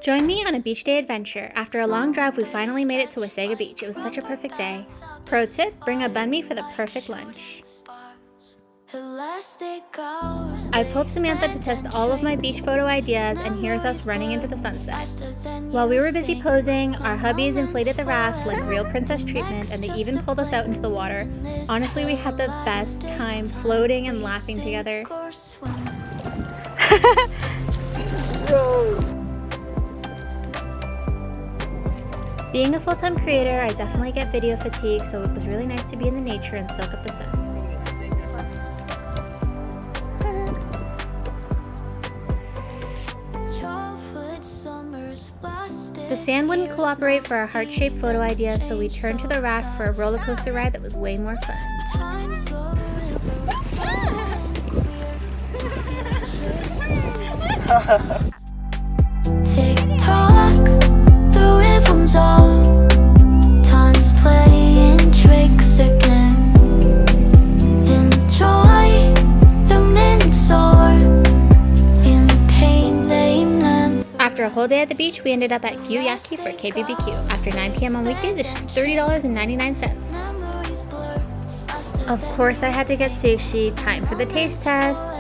Join me on a beach day adventure. After a long drive, we finally made it to Wasaga Beach. It was such a perfect day. Pro tip, bring a banh mi for the perfect lunch. I pulled Samantha to test all of my beach photo ideas, and here's us running into the sunset. While we were busy posing, our hubbies inflated the raft like real princess treatment, and they even pulled us out into the water. Honestly, we had the best time floating and laughing together. Being a full-time creator, I definitely get video fatigue, so it was really nice to be in the nature and soak up the sun. The sand wouldn't cooperate for our heart-shaped photo idea, so we turned to the raft for a roller coaster ride that was way more fun. Tick-tock, the rhythm's all. Time's playing tricks again. Enjoy the minutes or in pain they never. After a whole day at the beach, we ended up at Gyuyaki for KBBQ. After 9 p.m. on weekdays, it's just $30.99. Of course, I had to get sushi. Time for the taste test.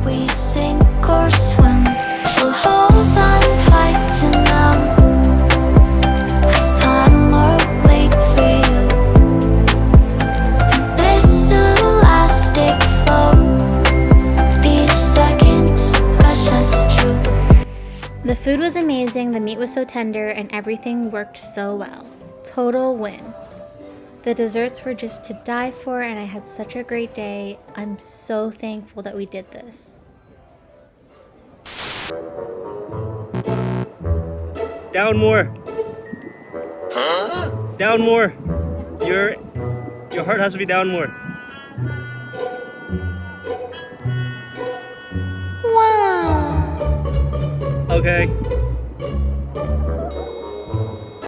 We sink or swim. So hold on tight to now. 'Cause time will wait for you. This elastic flow. Each second's precious true. The food was amazing, the meat was so tender, and everything worked so well. Total win. The desserts were just to die for, and I had such a great day. I'm so thankful that we did this. Down more. Down more. Your heart has to be down more. Wow. Okay.